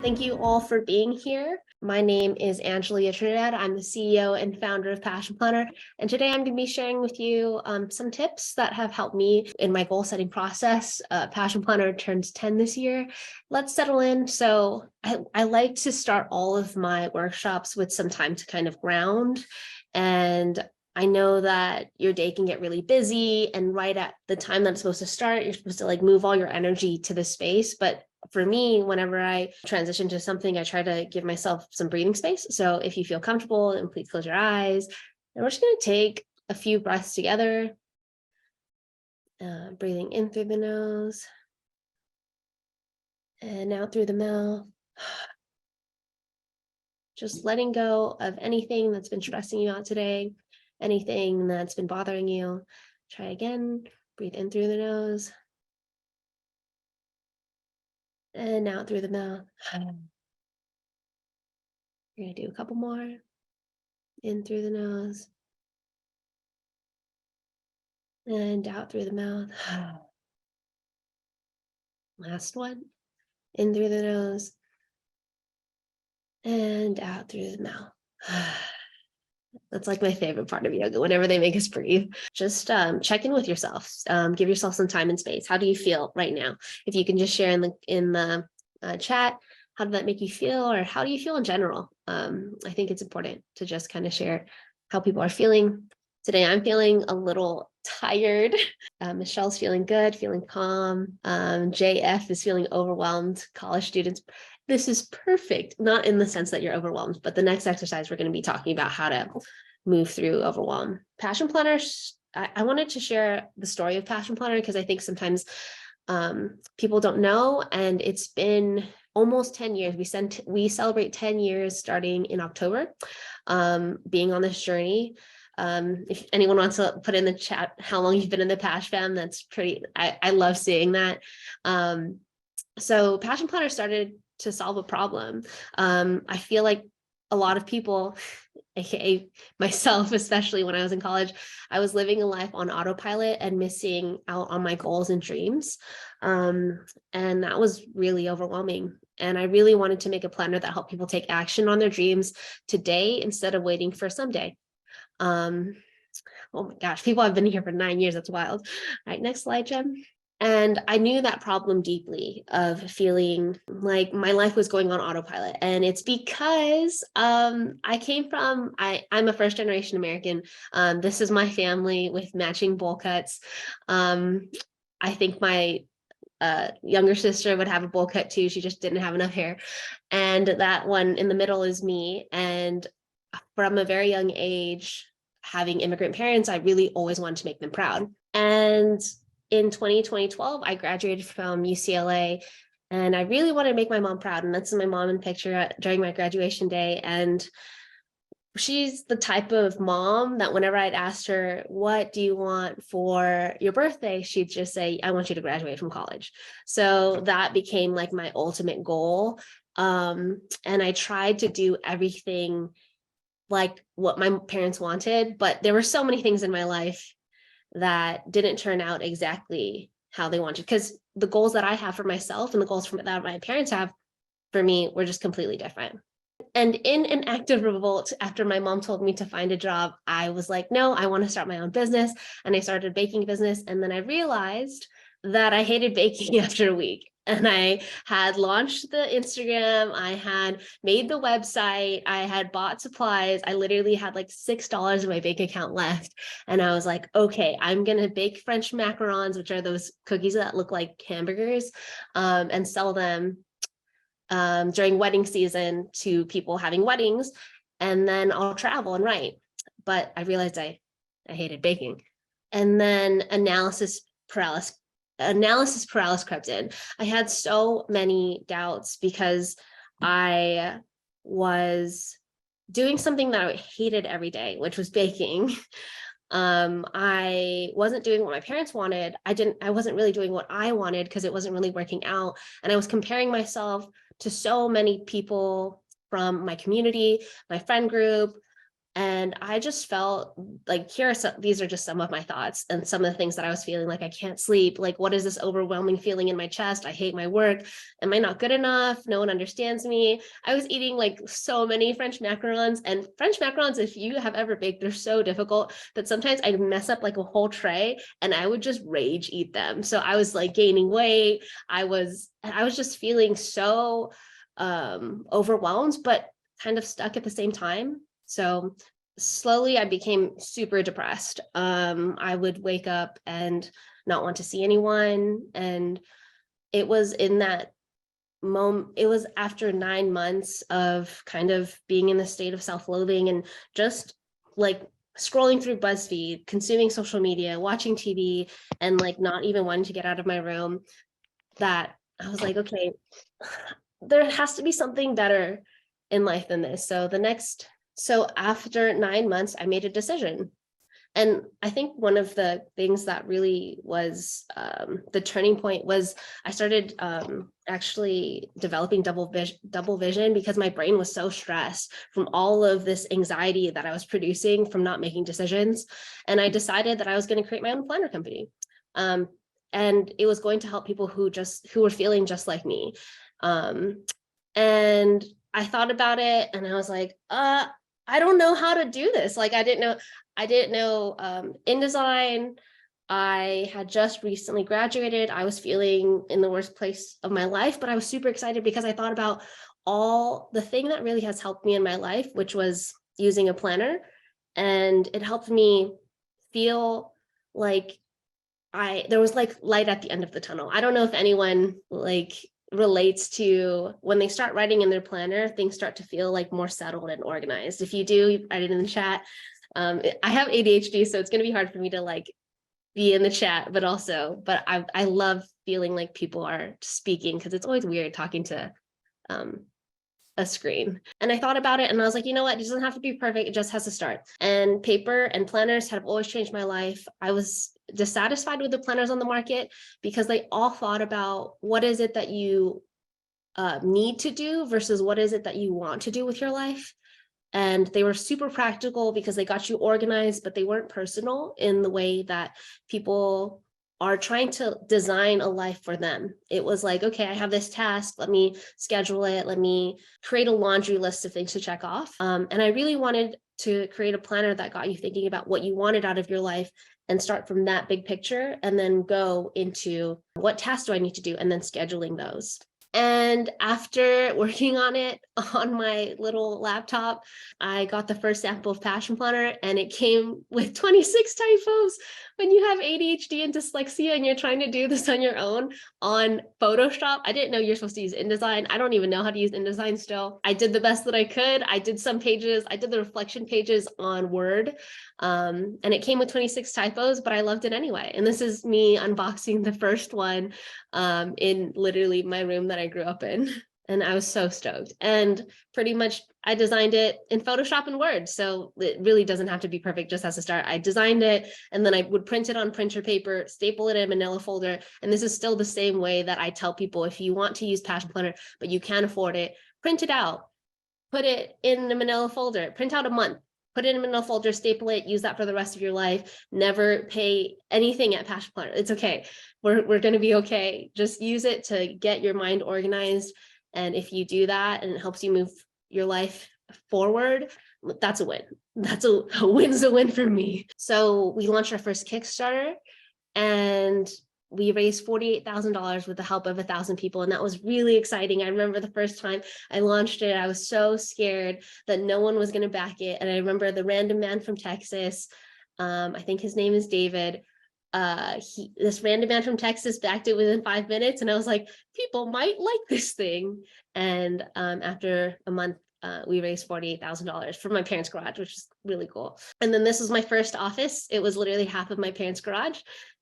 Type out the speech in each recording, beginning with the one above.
Thank you all for being here. My name is Angelia Trinidad. I'm the CEO and founder of Passion Planner. And today I'm going to be sharing with you some tips that have helped me in my goal setting process. Passion Planner turns 10 this year. Let's settle in. So I like to start all of my workshops with some time to kind of ground. And I know that your day can get really busy, and right at the time that it's supposed to start, you're supposed to like move all your energy to the space. But for me, whenever I transition to something, I try to give myself some breathing space. So if you feel comfortable, then please close your eyes. And we're just going to take a few breaths together. Breathing in through the nose and out through the mouth. Just letting go of anything that's been stressing you out today, anything that's been bothering you. Try again. Breathe in through the nose and out through the mouth. You're going to do a couple more. In through the nose and out through the mouth. Last one. In through the nose and out through the mouth. That's like my favorite part of yoga, whenever they make us breathe. Just check in with yourself. Give yourself some time and space. How do you feel right now? If you can just share in the chat, how did that make you feel, or how do you feel in general? I think it's important to just kind of share how people are feeling. Today, I'm feeling a little tired. Michelle's feeling good, feeling calm. JF is feeling overwhelmed. College students, this is perfect. Not in the sense that you're overwhelmed, but the next exercise, we're going to be talking about how to move through overwhelm. Passion Planners, I wanted to share the story of Passion Planner because I think sometimes people don't know, and it's been almost 10 years. We celebrate 10 years starting in October, being on this journey. If anyone wants to put in the chat how long you've been in the Pash Fam, that's pretty, I love seeing that. So Passion Planner started to solve a problem. I feel like a lot of people, aka myself, especially when I was in college, I was living a life on autopilot and missing out on my goals and dreams. And that was really overwhelming. And I really wanted to make a planner that helped people take action on their dreams today instead of waiting for someday. Oh my gosh, people have been here for 9 years. That's wild. All right, next slide, Jen. And I knew that problem deeply of feeling like my life was going on autopilot. And it's because I came from, I'm a first generation American. This is my family with matching bowl cuts. I think my younger sister would have a bowl cut too. She just didn't have enough hair. And that one in the middle is me. And from a very young age, having immigrant parents, I really always wanted to make them proud. And in 2012, I graduated from UCLA, and I really wanted to make my mom proud. And that's my mom in picture during my graduation day. And she's the type of mom that whenever I'd asked her, what do you want for your birthday? She'd just say, I want you to graduate from college. So that became like my ultimate goal. And I tried to do everything like what my parents wanted, but there were so many things in my life that didn't turn out exactly how they wanted, because the goals that I have for myself and the goals that my parents have for me were just completely different. And in an act of revolt, after my mom told me to find a job, I was like, no, I want to start my own business. And I started a baking business. And then I realized that I hated baking after a week. And I had launched the Instagram, I had made the website, I had bought supplies. I literally had like $6 in my bank account left. And I was like, okay, I'm going to bake French macarons, which are those cookies that look like hamburgers, and sell them during wedding season to people having weddings. And then I'll travel and write. But I realized I hated baking. And then analysis paralysis crept in. I had so many doubts because I was doing something that I hated every day, which was baking. I wasn't doing what my parents wanted. I wasn't really doing what I wanted because it wasn't really working out. And I was comparing myself to so many people from my community, my friend group, And I just felt like, these are just some of my thoughts and some of the things that I was feeling. Like, I can't sleep. Like, what is this overwhelming feeling in my chest? I hate my work. Am I not good enough? No one understands me. I was eating like so many French macarons, and French macarons, if you have ever baked, they're so difficult that sometimes I'd mess up like a whole tray and I would just rage eat them. So I was like gaining weight. I was just feeling so overwhelmed, but kind of stuck at the same time. So slowly I became super depressed. I would wake up and not want to see anyone. And it was in that moment, it was after 9 months of kind of being in a state of self-loathing and just like scrolling through BuzzFeed, consuming social media, watching TV, and like not even wanting to get out of my room, that I was like, okay, there has to be something better in life than this. So after 9 months, I made a decision. And I think one of the things that really was the turning point was I started actually developing double vision because my brain was so stressed from all of this anxiety that I was producing from not making decisions. And I decided that I was going to create my own planner company. And it was going to help people who were feeling just like me. And I thought about it and I was like, I don't know how to do this. Like, I didn't know InDesign. I had just recently graduated. I was feeling in the worst place of my life, but I was super excited because I thought about all the thing that really has helped me in my life, which was using a planner. And it helped me feel like there was like light at the end of the tunnel. I don't know if anyone like relates to when they start writing in their planner, things start to feel like more settled and organized. If you do, write it in the chat. I have ADHD, so it's going to be hard for me to like be in the chat, but I love feeling like people are speaking because it's always weird talking to a screen. And I thought about it and I was like, you know what? It doesn't have to be perfect. It just has to start. And paper and planners have always changed my life. I was dissatisfied with the planners on the market because they all thought about what is it that you need to do versus what is it that you want to do with your life. And they were super practical because they got you organized, but they weren't personal in the way that people are trying to design a life for them. It was like, okay, I have this task, let me schedule it, let me create a laundry list of things to check off. And I really wanted to create a planner that got you thinking about what you wanted out of your life and start from that big picture and then go into what tasks do I need to do and then scheduling those. And after working on it on my little laptop, I got the first sample of Passion Planner and it came with 26 typos. When you have ADHD and dyslexia and you're trying to do this on your own on Photoshop, I didn't know you're supposed to use InDesign. I don't even know how to use InDesign still. I did the best that I could. I did some pages. I did the reflection pages on Word. And it came with 26 typos, but I loved it anyway. And this is me unboxing the first one in literally my room that I grew up in. And I was so stoked. And pretty much I designed it in Photoshop and Word. So it really doesn't have to be perfect, just has to start. I designed it and then I would print it on printer paper, staple it in a manila folder. And this is still the same way that I tell people, if you want to use Passion Planner, but you can't afford it, print it out, put it in a manila folder, print out a month, put it in a manila folder, staple it, use that for the rest of your life, never pay anything at Passion Planner. It's okay. We're going to be okay. Just use it to get your mind organized. And if you do that and it helps you move your life forward, that's a win. That's a win's a win for me. So we launched our first Kickstarter and we raised $48,000 with the help of 1,000 people. And that was really exciting. I remember the first time I launched it, I was so scared that no one was going to back it. And I remember the random man from Texas, I think his name is David, this random man from Texas backed it within 5 minutes. And I was like, people might like this thing. And after a month, we raised $48,000 from my parents' garage, which is really cool. And then this was my first office. It was literally half of my parents' garage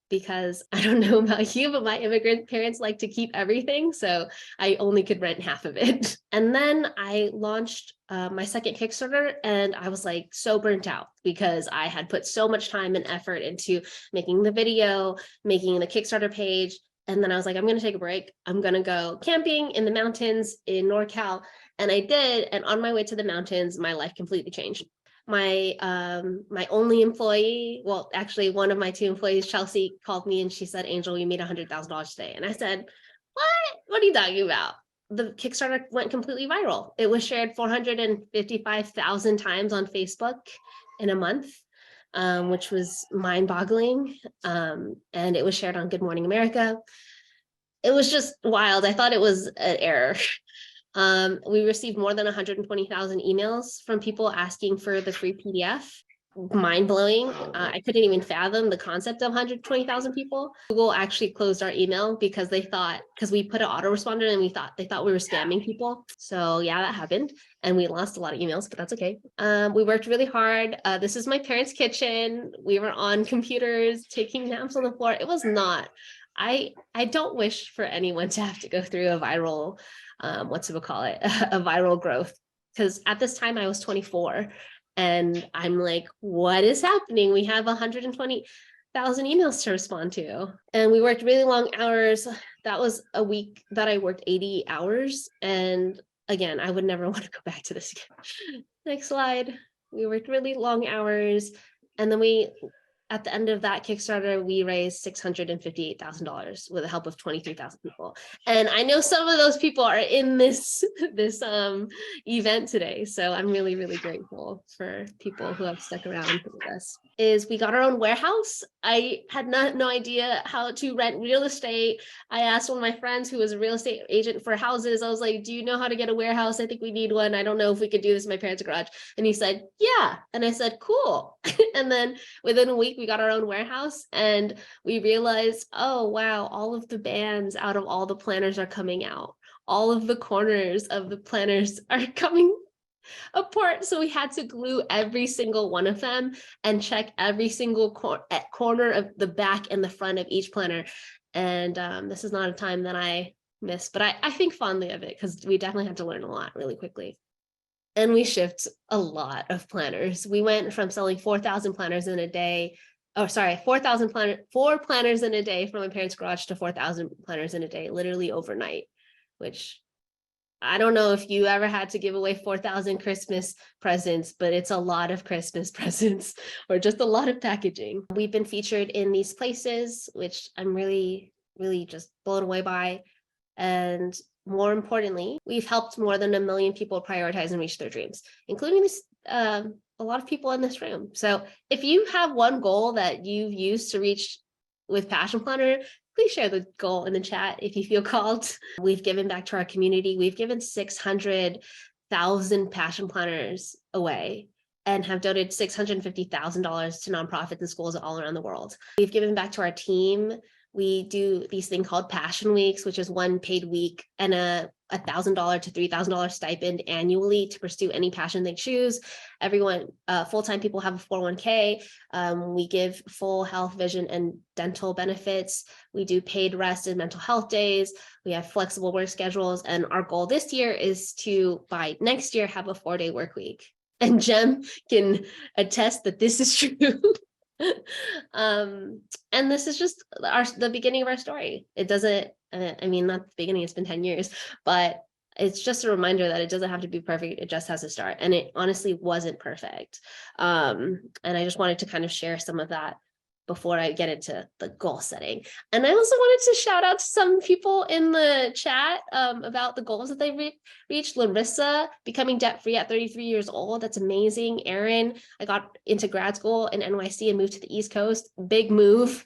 because I don't know about you, but my immigrant parents like to keep everything. So I only could rent half of it. And then I launched my second Kickstarter and I was like so burnt out because I had put so much time and effort into making the video, making the Kickstarter page. And then I was like, I'm going to take a break. I'm going to go camping in the mountains in NorCal. And I did. And on my way to the mountains, my life completely changed. my only employee, well, actually one of my two employees, Chelsea, called me and she said, Angel, we made $100,000 today. And I said, what are you talking about? The Kickstarter went completely viral. It was shared 455,000 times on Facebook in a month, which was mind-boggling. And it was shared on Good Morning America. It was just wild. I thought it was an error. We received more than 120,000 emails from people asking for the free PDF. Mind blowing. I couldn't even fathom the concept of 120,000 people. Google actually closed our email because they thought, because we put an autoresponder and they thought we were spamming people. So yeah, that happened. And we lost a lot of emails, but that's okay. We worked really hard. This is my parents' kitchen. We were on computers, taking naps on the floor. It was not, I don't wish for anyone to have to go through a viral, a viral growth. Because at this time I was 24. And I'm like, what is happening? We have 120,000 emails to respond to. And we worked really long hours. That was a week that I worked 80 hours. And again, I would never want to go back to this again. Next slide. We worked really long hours. And then at the end of that Kickstarter, we raised $658,000 with the help of 23,000 people. And I know some of those people are in this event today. So I'm really, really grateful for people who have stuck around with us. We got our own warehouse. I had no idea how to rent real estate. I asked one of my friends who was a real estate agent for houses. I was like, do you know how to get a warehouse? I think we need one. I don't know if we could do this in my parents' garage. And he said, yeah. And I said, cool. And then within a week, we got our own warehouse and we realized, oh, wow, all of the bands out of all the planners are coming out. All of the corners of the planners are coming apart. So we had to glue every single one of them and check every single corner of the back and the front of each planner. And this is not a time that I miss, but I think fondly of it because we definitely had to learn a lot really quickly. And we shipped a lot of planners. We went from selling 4,000 planners in a day, 4 planners in a day from my parents' garage to 4,000 planners in a day, literally overnight, which I don't know if you ever had to give away 4,000 Christmas presents, but it's a lot of Christmas presents or just a lot of packaging. We've been featured in these places, which I'm really, really just blown away by. And more importantly, we've helped more than 1 million people prioritize and reach their dreams, including a lot of people in this room. So if you have one goal that you've used to reach with Passion Planner, please share the goal in the chat if you feel called. We've given back to our community. We've given 600,000 Passion Planners away and have donated $650,000 to nonprofits and schools all around the world. We've given back to our team. We do these things called Passion Weeks, which is one paid week and a $1,000 to $3,000 stipend annually to pursue any passion they choose. Everyone, full-time people have a 401k. We give full health, vision, and dental benefits. We do paid rest and mental health days. We have flexible work schedules. And our goal this year is to, by next year, have a 4-day work week. And Jem can attest that this is true. And this is just the beginning of our story. It doesn't, I mean, not the beginning, it's been 10 years, but it's just a reminder that it doesn't have to be perfect. It just has to start. And it honestly wasn't perfect. And I just wanted to kind of share some of that before I get into the goal setting. And I also wanted to shout out to some people in the chat about the goals that they reached. Larissa, becoming debt-free at 33 years old. That's amazing. Erin, I got into grad school in NYC and moved to the East Coast. Big move.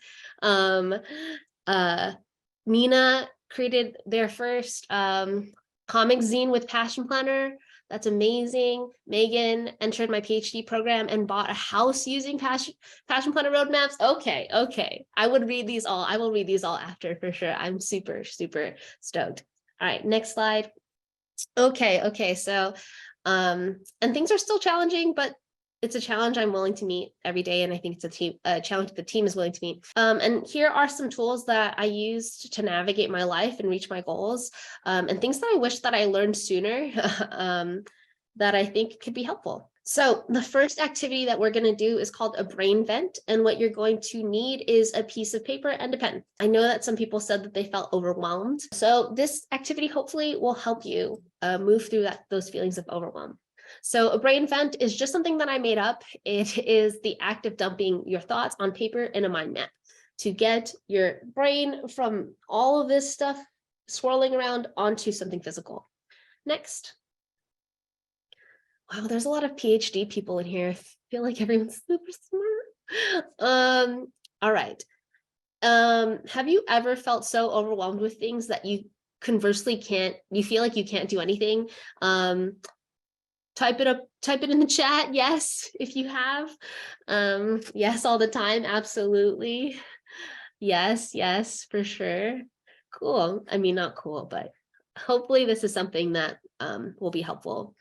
Nina created their first comic zine with Passion Planner. That's amazing. Megan entered my PhD program and bought a house using Passion Planner roadmaps. Okay. I would read these all. I will read these all after for sure. I'm super, super stoked. All right, next slide. Okay. So, and things are still challenging, but it's a challenge I'm willing to meet every day. And I think it's a challenge the team is willing to meet. And here are some tools that I used to navigate my life and reach my goals, and things that I wish that I learned sooner that I think could be helpful. So the first activity that we're going to do is called a brain vent. And what you're going to need is a piece of paper and a pen. I know that some people said that they felt overwhelmed. So this activity hopefully will help you move through those feelings of overwhelm. So a brain vent is just something that I made up. It is the act of dumping your thoughts on paper in a mind map to get your brain from all of this stuff swirling around onto something physical. Next. Wow, there's a lot of PhD people in here. I feel like everyone's super smart. All right. Have you ever felt so overwhelmed with things that you conversely you feel like you can't do anything? Type it in the chat. Yes, if you have. Yes, all the time. Absolutely. Yes, for sure. Cool. I mean, not cool, but hopefully this is something that will be helpful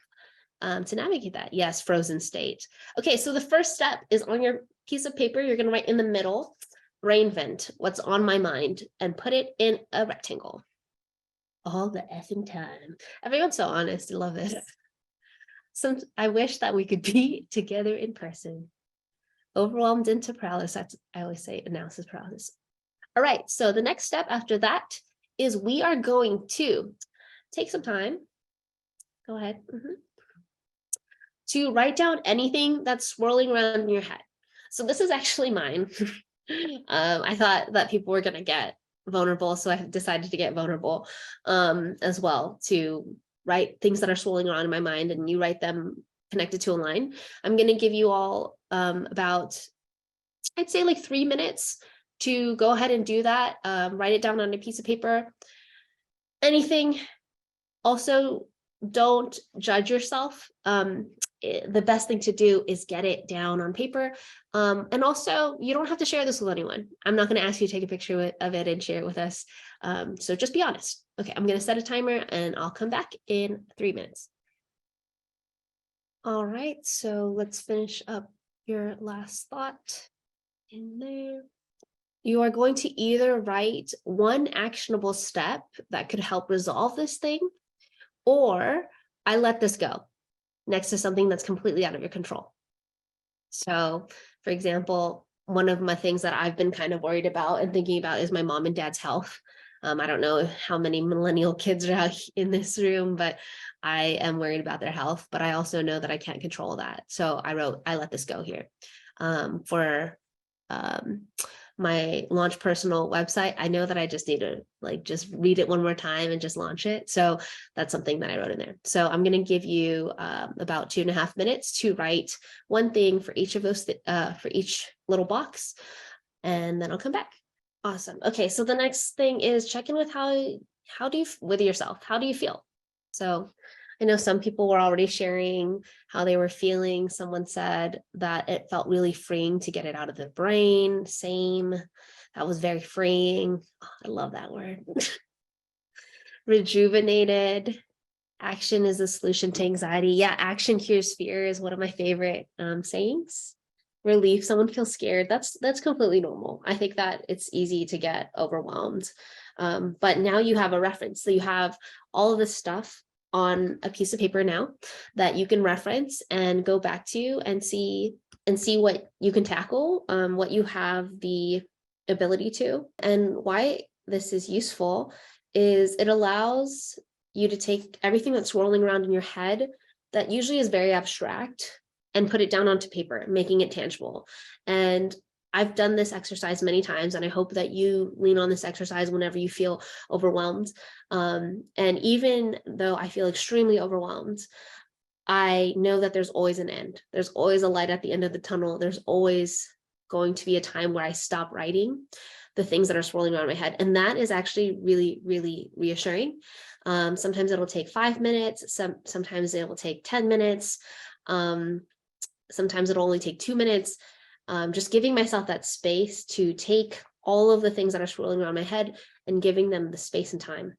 to navigate that. Yes, frozen state. Okay, so the first step is on your piece of paper, you're gonna write in the middle, brain vent, what's on my mind, and put it in a rectangle. All the effing time. Everyone's so honest, I love it. I wish that we could be together in person. Overwhelmed into paralysis, I always say analysis paralysis. All right, so the next step after that is we are going to take some time. Go ahead. To write down anything that's swirling around in your head. So this is actually mine. I thought that people were going to get vulnerable, so I decided to get vulnerable as well, to write things that are swirling around in my mind, and you write them connected to a line. I'm going to give you all about, I'd say like 3 minutes to go ahead and do that. Write it down on a piece of paper. Anything. Also, don't judge yourself. The best thing to do is get it down on paper. And also, you don't have to share this with anyone. I'm not going to ask you to take a picture of it and share it with us. So just be honest. Okay, I'm going to set a timer and I'll come back in 3 minutes. All right, so let's finish up your last thought in there. You are going to either write one actionable step that could help resolve this thing, or I let this go next to something that's completely out of your control. So, for example, one of my things that I've been kind of worried about and thinking about is my mom and dad's health. I don't know how many millennial kids are out in this room, but I am worried about their health, but I also know that I can't control that. So I wrote, I let this go here. For my launch personal website, I know that I just need to just read it one more time and just launch it. So that's something that I wrote in there. So I'm going to give you about 2.5 minutes to write one thing for each of those, for each little box, and then I'll come back. Awesome. Okay, so the next thing is check in with with yourself. How do you feel? So I know some people were already sharing how they were feeling. Someone said that it felt really freeing to get it out of the brain. Same. That was very freeing. Oh, I love that word. Rejuvenated. Action is the solution to anxiety. Yeah, action cures fear is one of my favorite sayings. Relief. Someone feels scared. That's completely normal. I think that it's easy to get overwhelmed. But now you have a reference. So you have all of this stuff on a piece of paper now that you can reference and go back to and see what you can tackle, what you have the ability to. And why this is useful is it allows you to take everything that's swirling around in your head that usually is very abstract and put it down onto paper, making it tangible. And I've done this exercise many times, and I hope that you lean on this exercise whenever you feel overwhelmed. And even though I feel extremely overwhelmed, I know that there's always an end. There's always a light at the end of the tunnel. There's always going to be a time where I stop writing the things that are swirling around my head. And that is actually really, really reassuring. Sometimes it'll take 5 minutes. Sometimes it will take 10 minutes. Sometimes it'll only take 2 minutes. Just giving myself that space to take all of the things that are swirling around my head and giving them the space and time.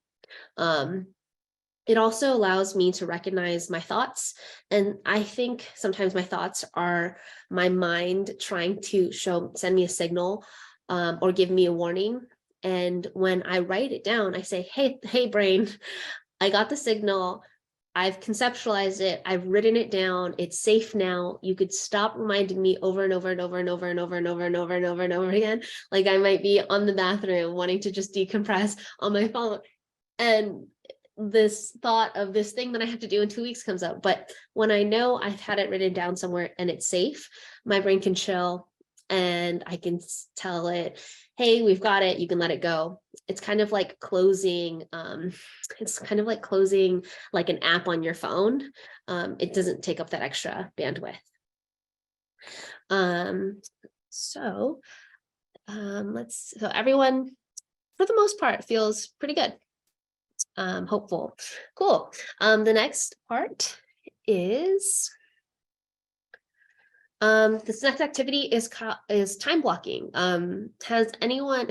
It also allows me to recognize my thoughts. And I think sometimes my thoughts are my mind trying to send me a signal or give me a warning. And when I write it down, I say, hey, brain, I got the signal. I've conceptualized it. I've written it down. It's safe now. You could stop reminding me over and over and over and over and over and over and over and over and over again. Like I might be on the bathroom wanting to just decompress on my phone. And this thought of this thing that I have to do in 2 weeks comes up. But when I know I've had it written down somewhere and it's safe, my brain can chill and I can tell it, hey, we've got it, you can let it go. It's kind of like closing, like an app on your phone. It doesn't take up that extra bandwidth. So everyone, for the most part, feels pretty good. Hopeful. Cool. The next part is this next activity is time blocking. Has anyone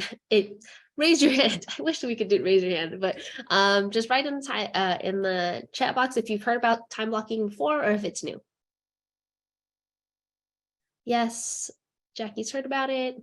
raise your hand? I wish we could do raise your hand, but just write in the chat box if you've heard about time blocking before or if it's new. Yes, Jackie's heard about it.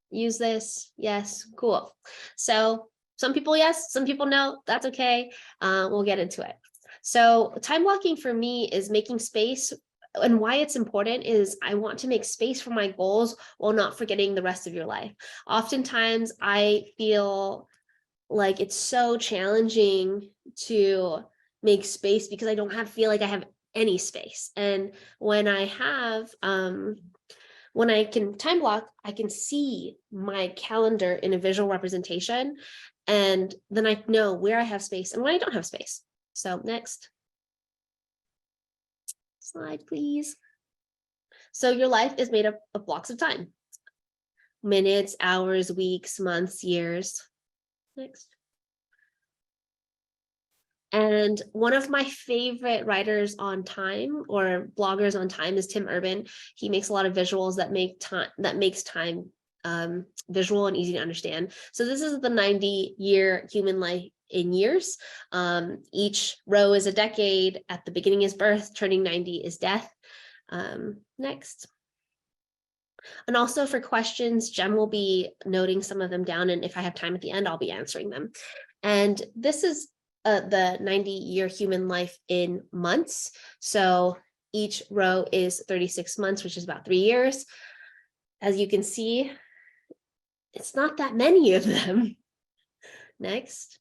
Use this. Yes, cool. So some people yes, some people no. That's okay. We'll get into it. So time blocking for me is making space. And why it's important is I want to make space for my goals while not forgetting the rest of your life. Oftentimes I feel like it's so challenging to make space because I don't feel like I have any space. And when I can time block, I can see my calendar in a visual representation, and then I know where I have space and when I don't have space. So next slide, please. So your life is made up of blocks of time: minutes, hours, weeks, months, years. Next. And one of my favorite writers on time or bloggers on time is Tim Urban. He makes a lot of visuals that makes time visual and easy to understand. So this is the 90-year human life in years. Each row is a decade. At the beginning is birth, turning 90 is death. Next. And also for questions, Jen will be noting some of them down, and if I have time at the end, I'll be answering them. And this is the 90-year human life in months. So each row is 36 months, which is about 3 years. As you can see, it's not that many of them. Next.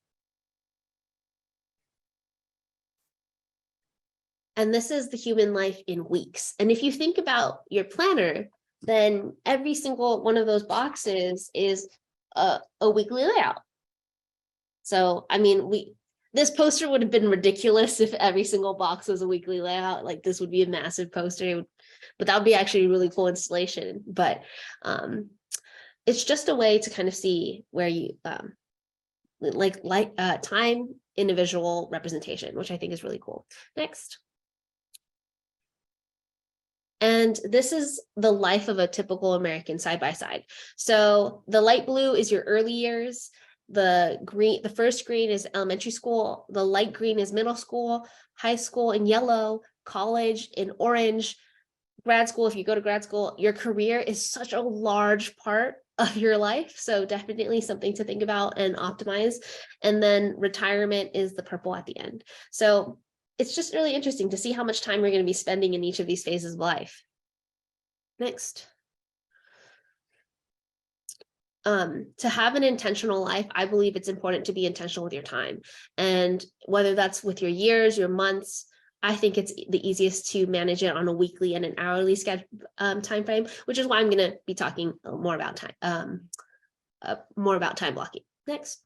And this is the human life in weeks. And if you think about your planner, then every single one of those boxes is a weekly layout. So, I mean, this poster would have been ridiculous if every single box was a weekly layout. Like this would be a massive poster, but that would be actually a really cool installation. But it's just a way to kind of see where you time in a visual representation, which I think is really cool. Next. And this is the life of a typical American side by side. So the light blue is your early years. The first green is elementary school. The light green is middle school, high school in yellow, college in orange, grad school. If you go to grad school, your career is such a large part of your life. So definitely something to think about and optimize. And then retirement is the purple at the end. So it's just really interesting to see how much time we're going to be spending in each of these phases of life. Next. To have an intentional life, I believe it's important to be intentional with your time. And whether that's with your years, your months, I think it's the easiest to manage it on a weekly and an hourly schedule time frame, which is why I'm going to be talking more about time blocking. Next.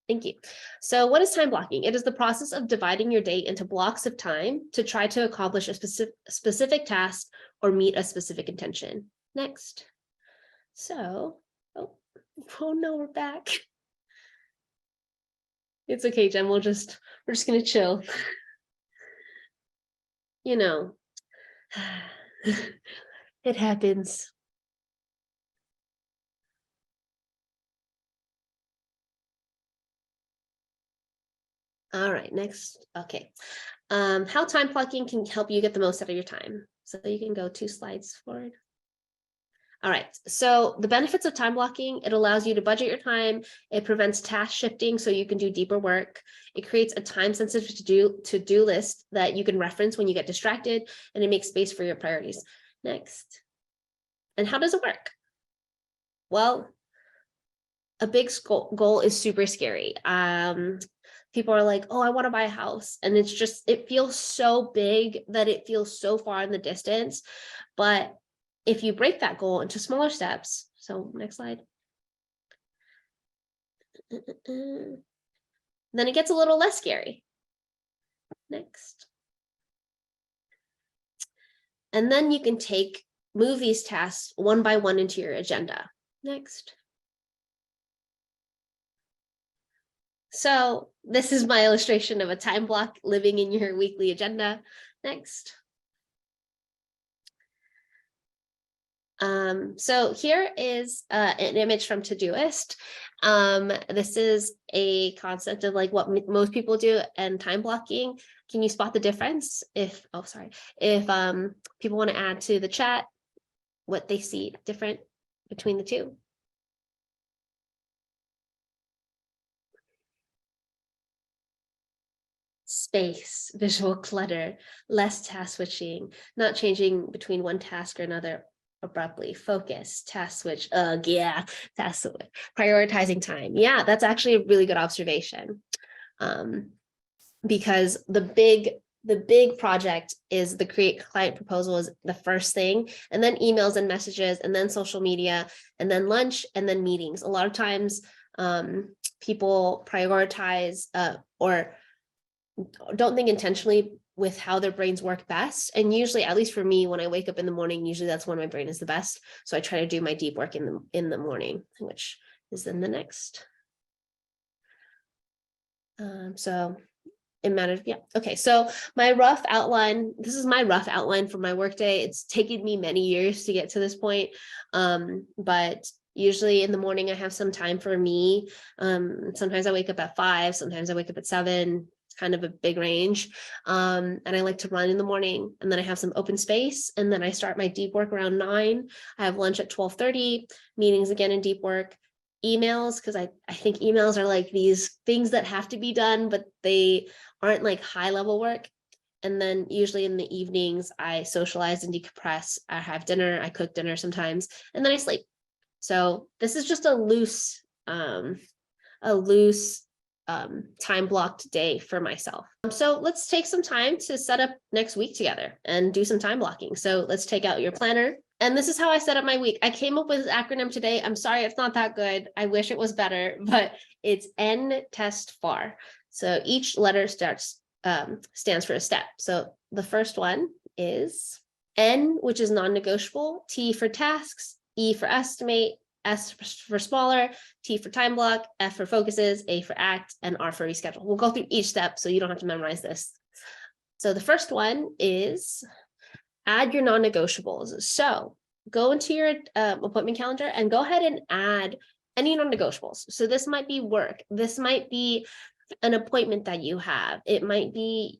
Thank you. So what is time blocking? It is the process of dividing your day into blocks of time to try to accomplish a specific task or meet a specific intention. Next. So, oh no, we're back. It's okay, Jen. We're just gonna chill. You know, it happens. All right, next. Okay. How time blocking can help you get the most out of your time. So you can go 2 slides forward. All right, so the benefits of time blocking: it allows you to budget your time, it prevents task shifting so you can do deeper work, it creates a time-sensitive to-do list that you can reference when you get distracted, and it makes space for your priorities. Next. And how does it work? Well, a big goal is super scary. people are like, oh, I want to buy a house. And it's just, it feels so big that it feels so far in the distance. But if you break that goal into smaller steps, so next slide, then it gets a little less scary. Next. And then you can move these tasks one by one into your agenda. Next. So this is my illustration of a time block living in your weekly agenda. Next. So here is an image from Todoist. This is a concept of like what most people do and time blocking. Can you spot the difference? If people want to add to the chat what they see different between the two. Space, visual clutter, less task switching, not changing between one task or another abruptly, focus, task switch, task switch, prioritizing time. Yeah, that's actually a really good observation. Because the big project is the create client proposal is the first thing, and then emails and messages, and then social media, and then lunch, and then meetings. A lot of times people prioritize or don't think intentionally with how their brains work best. And usually, at least for me, when I wake up in the morning, usually that's when my brain is the best. So I try to do my deep work in the morning, which is then the next. So it matters. Yeah. Okay. So my rough outline, this is my rough outline for my workday. It's taken me many years to get to this point. But usually in the morning, I have some time for me. Sometimes I wake up at 5, sometimes I wake up at 7. Kind of a big range. And I like to run in the morning, and then I have some open space, and then I start my deep work around 9. I have lunch at 12:30, meetings again in deep work, emails, because I think emails are like these things that have to be done, but they aren't like high level work. And then usually in the evenings, I socialize and decompress. I have dinner, I cook dinner sometimes, and then I sleep. So this is just a loose time blocked day for myself. So let's take some time to set up next week together and do some time blocking. So let's take out your planner. And this is how I set up my week. I came up with this acronym today. I'm sorry, it's not that good. I wish it was better, but it's N-TEST-FAR. So each letter stands for a step. So the first one is N, which is non-negotiable, T for tasks, E for estimate, S for smaller, T for time block, F for focuses, A for act, and R for reschedule. We'll go through each step so you don't have to memorize this. So the first one is add your non-negotiables. So go into your appointment calendar and go ahead and add any non-negotiables. So this might be work. This might be an appointment that you have. It might be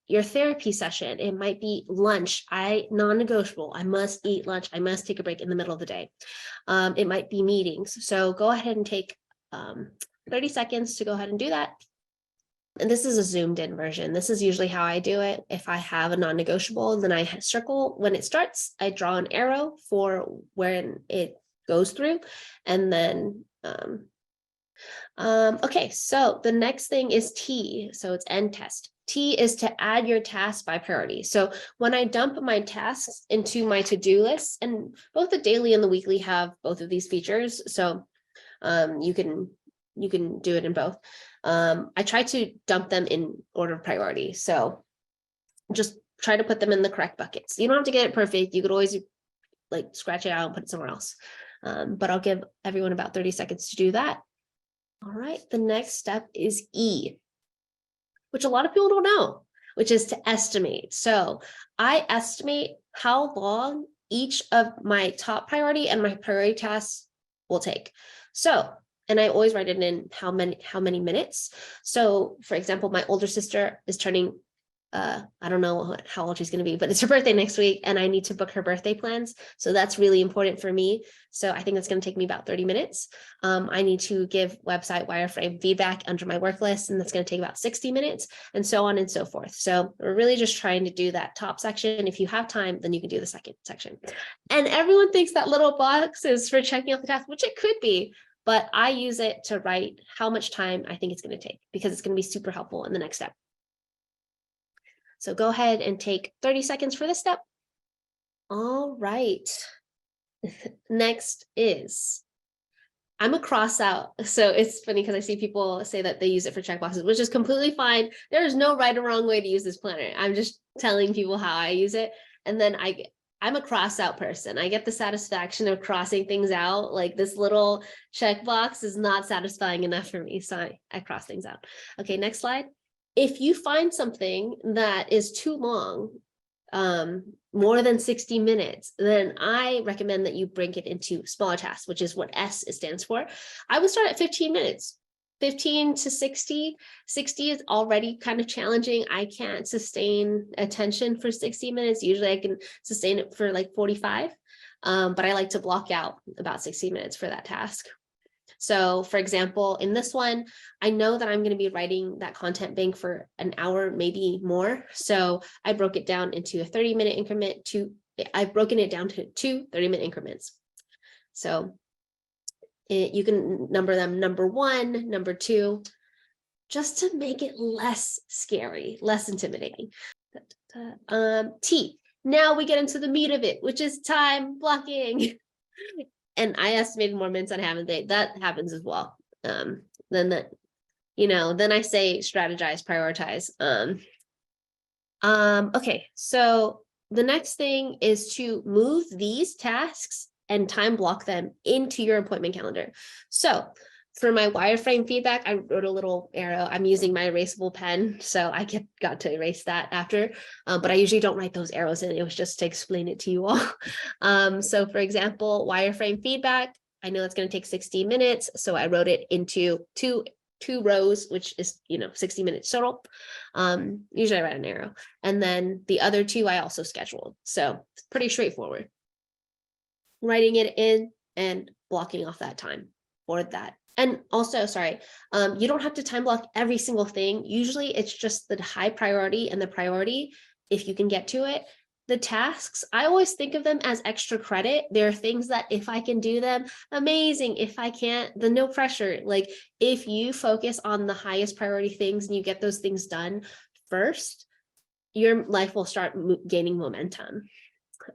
your therapy session. It might be lunch. Non-negotiable. I must eat lunch. I must take a break in the middle of the day. It might be meetings. So go ahead and take 30 seconds to go ahead and do that. And this is a zoomed in version. This is usually how I do it. If I have a non-negotiable, then I circle when it starts. I draw an arrow for when it goes through, and then okay, so the next thing is T. So it's N-TEST. T is to add your tasks by priority. So when I dump my tasks into my to-do list, and both the daily and the weekly have both of these features, so you can do it in both. I try to dump them in order of priority. So just try to put them in the correct buckets. You don't have to get it perfect. You could always like scratch it out and put it somewhere else. But I'll give everyone about 30 seconds to do that. All right, the next step is E, which a lot of people don't know, which is to estimate. So I estimate how long each of my top priority and my priority tasks will take. So, and I always write it in how many minutes. So for example, my older sister is turning, I don't know how old she's going to be, but it's her birthday next week, and I need to book her birthday plans. So that's really important for me. So I think that's going to take me about 30 minutes. I need to give website wireframe feedback under my work list, and that's going to take about 60 minutes, and so on and so forth. So we're really just trying to do that top section. If you have time, then you can do the second section. And everyone thinks that little box is for checking off the task, which it could be, but I use it to write how much time I think it's going to take, because it's going to be super helpful in the next step. So go ahead and take 30 seconds for this step. All right. Next is, I'm a cross out. So it's funny because I see people say that they use it for checkboxes, which is completely fine. There is no right or wrong way to use this planner. I'm just telling people how I use it. And then I'm a cross out person. I get the satisfaction of crossing things out. Like this little checkbox is not satisfying enough for me. So I cross things out. Okay, next slide. If you find something that is too long, more than 60 minutes, then I recommend that you break it into smaller tasks, which is what S stands for. I would start at 15 minutes, 15 to 60. 60 is already kind of challenging. I can't sustain attention for 60 minutes. Usually I can sustain it for like 45, but I like to block out about 60 minutes for that task. So for example, in this one, I know that I'm going to be writing that content bank for an hour, maybe more. So I broke it down into a 30-minute increment. I've broken it down to 2 30-minute increments. So you can number them number 1, number 2, just to make it less scary, less intimidating. T. Now we get into the meat of it, which is time blocking. And I estimated more minutes than I have. That happens as well. Then I say strategize, prioritize. Okay, so the next thing is to move these tasks and time block them into your appointment calendar. So for my wireframe feedback, I wrote a little arrow. I'm using my erasable pen, so I got to erase that after, but I usually don't write those arrows in. It was just to explain it to you all. So for example, wireframe feedback, I know it's going to take 60 minutes, so I wrote it into two rows, which is 60 minutes total. Usually I write an arrow, and then the other 2 I also scheduled. So it's pretty straightforward. Writing it in and blocking off that time for that. And also, sorry, you don't have to time block every single thing. Usually it's just the high priority and the priority, if you can get to it. The tasks, I always think of them as extra credit. There are things that if I can do them, amazing. If I can't, then no pressure. Like if you focus on the highest priority things and you get those things done first, your life will start gaining momentum.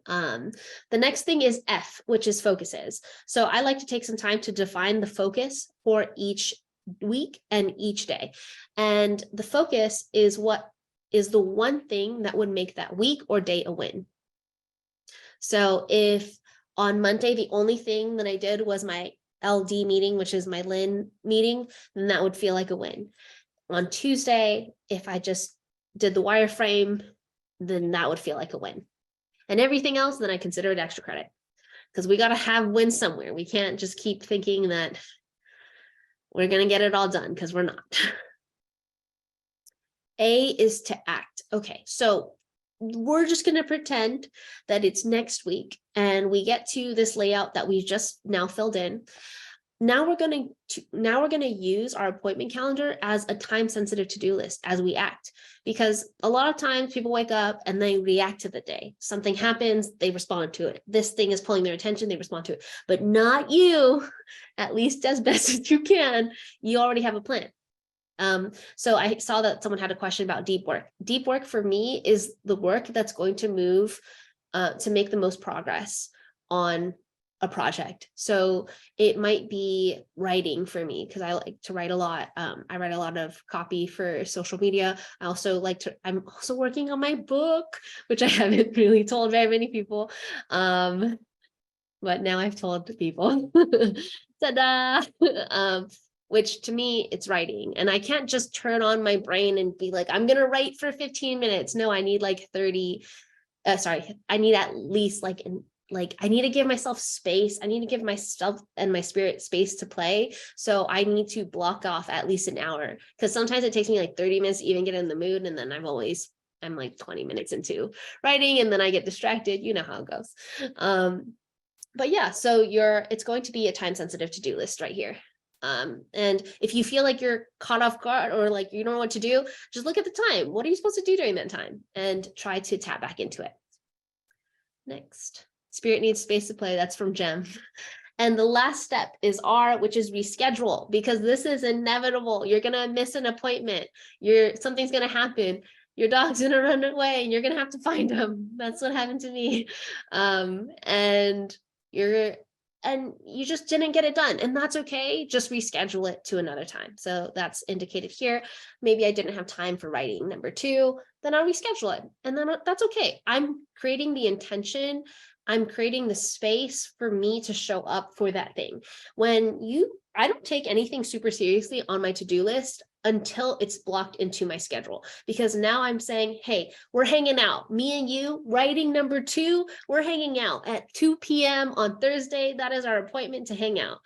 The next thing is F, which is focuses. So I like to take some time to define the focus for each week and each day. And the focus is what is the one thing that would make that week or day a win. So if on Monday, the only thing that I did was my LD meeting, which is my Lynn meeting, then that would feel like a win. On Tuesday, if I just did the wireframe, then that would feel like a win. And everything else, then I consider it extra credit, because we got to have wins somewhere. We can't just keep thinking that we're going to get it all done, because we're not. A is to act. Okay, so we're just going to pretend that it's next week and we get to this layout that we just now filled in. Now we're going to use our appointment calendar as a time-sensitive to-do list as we act, because a lot of times people wake up and they react to the day. Something happens, they respond to it. This thing is pulling their attention, they respond to it, but not you. At least as best as you can, you already have a plan. So I saw that someone had a question about deep work. Deep work for me is the work that's going to move to make the most progress on a project. So it might be writing for me, because I like to write a lot. I write a lot of copy for social media. I'm also working on my book, which I haven't really told very many people. But now I've told people. Ta-da! Which to me, it's writing. And I can't just turn on my brain and be like, I'm going to write for 15 minutes. No, I need like 30. I need at least I need to give myself space. I need to give myself and my spirit space to play. So I need to block off at least an hour, because sometimes it takes me like 30 minutes to even get in the mood. And then I'm like 20 minutes into writing and then I get distracted. You know how it goes. But yeah, so it's going to be a time sensitive to-do list right here. And if you feel like you're caught off guard or like you don't know what to do, just look at the time. What are you supposed to do during that time? And try to tap back into it. Next. Spirit needs space to play. That's from Jem. And the last step is R, which is reschedule, because this is inevitable. You're going to miss an appointment. Something's going to happen. Your dog's going to run away and you're going to have to find him. That's what happened to me. And you just didn't get it done, and that's okay. Just reschedule it to another time. So that's indicated here. Maybe I didn't have time for writing number 2, then I'll reschedule it, and then that's okay. I'm creating the intention. I'm creating the space for me to show up for that thing. I don't take anything super seriously on my to-do list until it's blocked into my schedule, because now I'm saying, hey, we're hanging out, me and you, writing number 2, we're hanging out at 2 p.m. on Thursday. That is our appointment to hang out.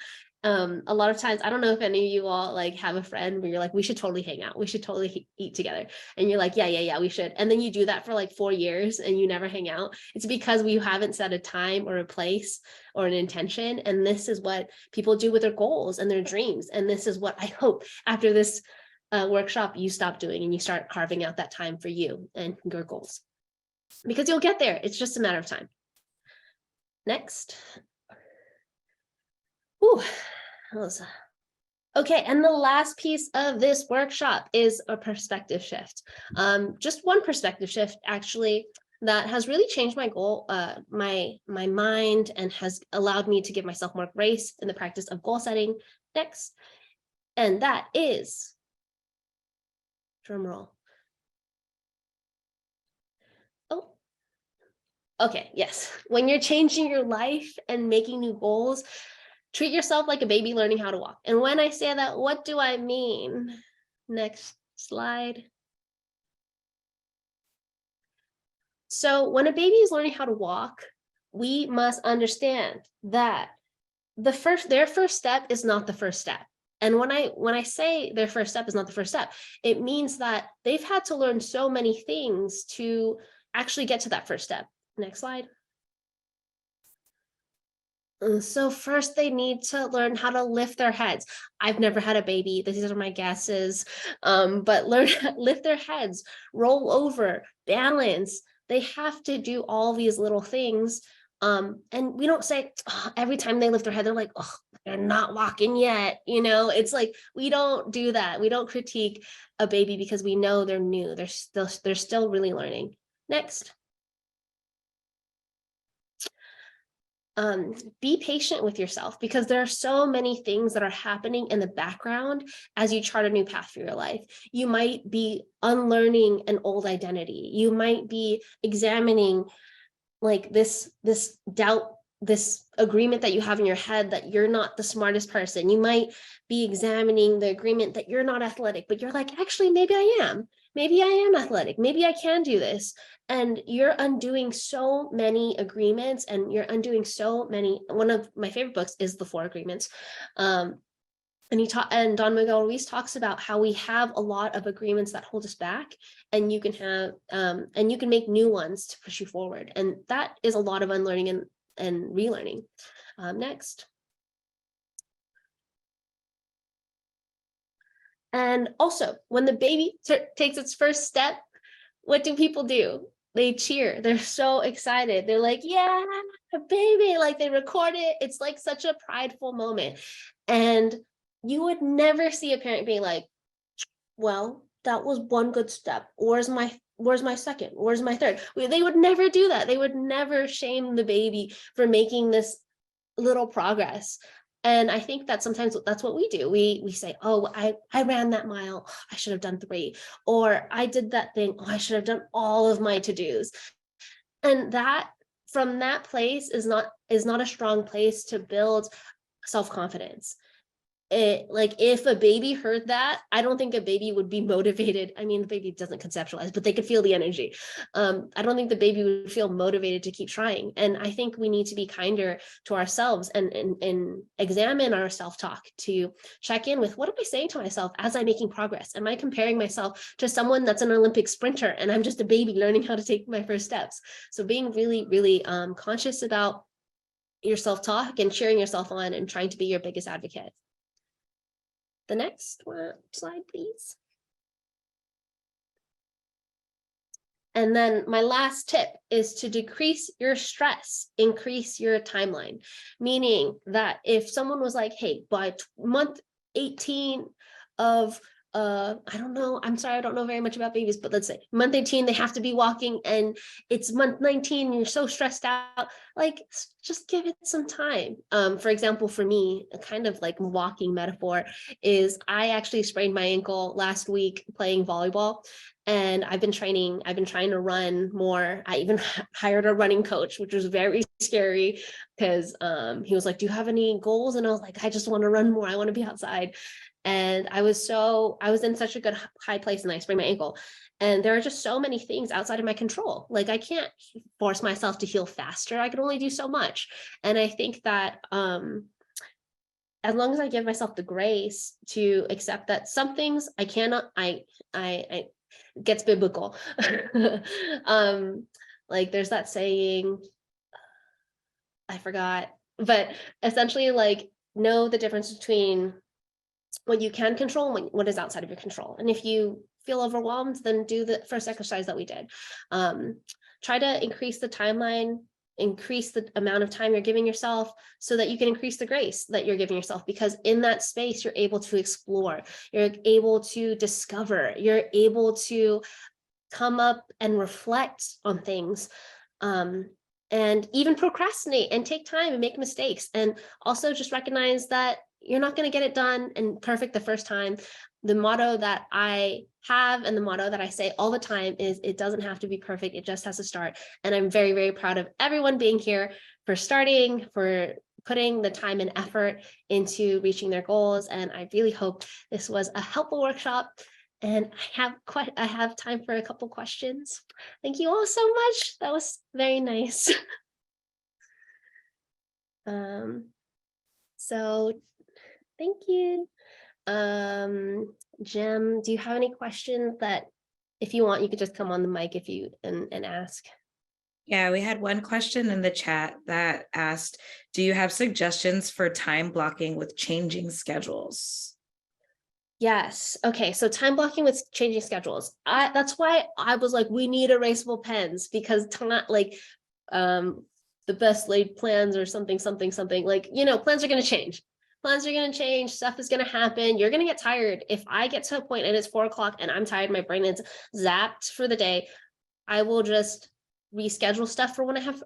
A lot of times, I don't know if any of you all like have a friend where you're like, we should totally hang out, we should totally eat together, and you're like, yeah, we should, and then you do that for like 4 years and you never hang out. It's because we haven't set a time or a place or an intention, and this is what people do with their goals and their dreams, and this is what I hope after this workshop you stop doing, and you start carving out that time for you and your goals, because you'll get there. It's just a matter of time. Next. Ooh. Okay, and the last piece of this workshop is a perspective shift. Just one perspective shift, actually, that has really changed my goal, my mind, and has allowed me to give myself more grace in the practice of goal setting. Next, and that is, drum roll. Oh, okay, yes. When you're changing your life and making new goals, treat yourself like a baby learning how to walk. And when I say that, what do I mean? Next slide. So when a baby is learning how to walk, we must understand that their first step is not the first step. And when I say their first step is not the first step, it means that they've had to learn so many things to actually get to that first step. Next slide. So first they need to learn how to lift their heads. I've never had a baby. These are my guesses. But lift their heads, roll over, balance. They have to do all these little things. And we don't say every time they lift their head, they're like, oh, they're not walking yet. It's like, we don't do that. We don't critique a baby because we know they're new. They're still really learning. Next. Be patient with yourself, because there are so many things that are happening in the background as you chart a new path for your life. You might be unlearning an old identity. You might be examining like this doubt, this agreement that you have in your head that you're not the smartest person. You might be examining the agreement that you're not athletic, but you're like, actually, maybe I am. Maybe I am athletic. Maybe I can do this. And you're undoing so many agreements, and you're undoing so many. One of my favorite books is The 4 Agreements. And Don Miguel Ruiz talks about how we have a lot of agreements that hold us back, and you can make new ones to push you forward. And that is a lot of unlearning and relearning. Next. And also, when the baby takes its first step, what do people do? They cheer. They're so excited. They're like, yeah, baby, like they record it. It's like such a prideful moment. And you would never see a parent being like, well, that was one good step. Where's my second? Where's my third? They would never do that. They would never shame the baby for making this little progress. And I think that sometimes that's what we do. We say, oh, I ran that mile. I should have done 3. Or I did that thing. Oh, I should have done all of my to-dos. And that, from that place, is not a strong place to build self-confidence. Like if a baby heard that, I don't think a baby would be motivated. I mean, the baby doesn't conceptualize, but they could feel the energy. I don't think the baby would feel motivated to keep trying. And I think we need to be kinder to ourselves and examine our self-talk, to check in with, what am I saying to myself as I'm making progress? Am I comparing myself to someone that's an Olympic sprinter and I'm just a baby learning how to take my first steps? So being really, really conscious about your self-talk and cheering yourself on and trying to be your biggest advocate. The next slide, please. And then my last tip is to decrease your stress, increase your timeline. Meaning that if someone was like, hey, by month 18 of I don't know, I'm sorry, I don't know very much about babies, but let's say month 18 they have to be walking, and it's month 19 and you're so stressed out, like just give it some time. For example, for me, a kind of like walking metaphor is I actually sprained my ankle last week playing volleyball, and I've been trying to run more. I even hired a running coach, which was very scary because he was like, do you have any goals? And I was like, I just want to run more, I want to be outside. And I was in such a good high place, and I sprained my ankle. And there are just so many things outside of my control. Like I can't force myself to heal faster. I can only do so much. And I think that as long as I give myself the grace to accept that some things I cannot, I gets biblical. Like there's that saying, I forgot, but essentially like know the difference between what you can control and what is outside of your control. And if you feel overwhelmed, then do the first exercise that we did. Try to increase the timeline, increase the amount of time you're giving yourself so that you can increase the grace that you're giving yourself, because in that space, you're able to explore, you're able to discover, you're able to come up and reflect on things. And even procrastinate and take time and make mistakes. And also just recognize that you're not going to get it done and perfect the first time. The motto that I have and the motto that I say all the time is it doesn't have to be perfect. It just has to start. And I'm very, very proud of everyone being here, for starting, for putting the time and effort into reaching their goals. And I really hope this was a helpful workshop. And I have time for a couple questions. Thank you all so much. That was very nice. So thank you. Jem, do you have any questions that, if you want, you could just come on the mic and ask? Yeah, we had one question in the chat that asked, do you have suggestions for time blocking with changing schedules? Yes. Okay. So time blocking with changing schedules. That's why I was like, we need erasable pens, because like the best laid plans or something, like, plans are going to change. Plans are going to change. Stuff is going to happen. You're going to get tired. If I get to a point and it's 4 o'clock and I'm tired, my brain is zapped for the day, I will just reschedule stuff for when I have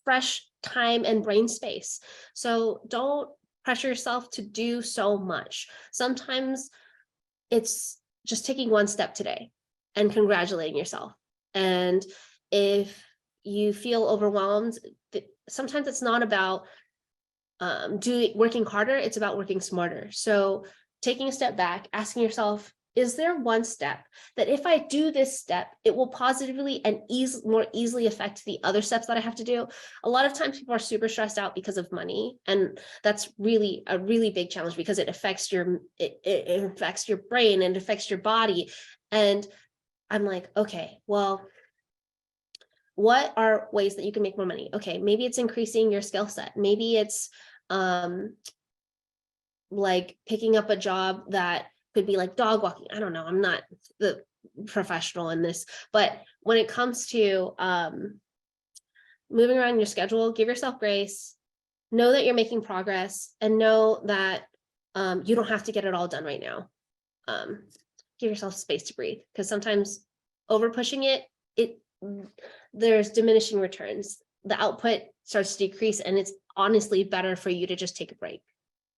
fresh time and brain space. So don't pressure yourself to do so much. Sometimes it's just taking one step today and congratulating yourself. And if you feel overwhelmed, sometimes it's not about working harder, it's about working smarter. So taking a step back, asking yourself, is there one step that if I do this step, it will positively and more easily affect the other steps that I have to do? A lot of times people are super stressed out because of money. And that's really a really big challenge, because it affects it affects your brain and it affects your body. And I'm like, okay, well, what are ways that you can make more money? Okay, maybe it's increasing your skill set. Maybe it's like picking up a job that could be like dog walking. I don't know. I'm not the professional in this, but when it comes to moving around your schedule, give yourself grace, know that you're making progress, and know that you don't have to get it all done right now. Give yourself space to breathe, because sometimes over pushing there's diminishing returns. The output starts to decrease, and it's honestly better for you to just take a break.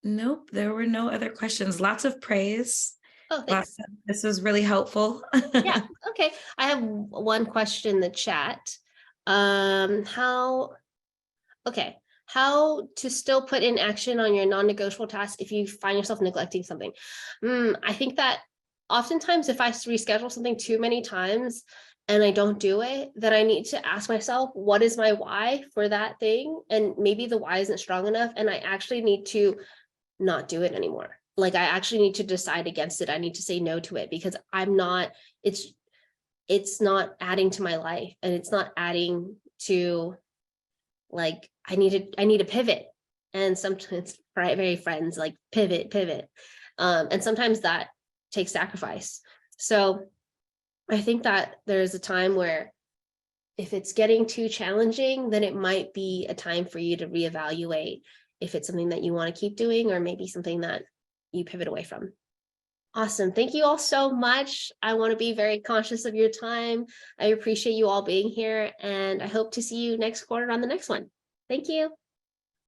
Nope, there were no other questions. Lots of praise. Oh, thanks. This was really helpful. Yeah, okay. I have one question in the chat. How to still put in action on your non-negotiable tasks if you find yourself neglecting something? I think that oftentimes if I reschedule something too many times and I don't do it, then I need to ask myself, what is my why for that thing? And maybe the why isn't strong enough, and I actually need to not do it anymore. Like I actually need to decide against it. I need to say no to it, because it's not adding to my life, and it's not adding to, like, I need to pivot. And sometimes very friends like pivot. And sometimes that takes sacrifice. So I think that there's a time where If it's getting too challenging, then it might be a time for you to reevaluate if it's something that you want to keep doing, or maybe something that you pivot away from. Awesome. Thank you all so much. I want to be very conscious of your time. I appreciate you all being here, and I hope to see you next quarter on the next one. Thank you.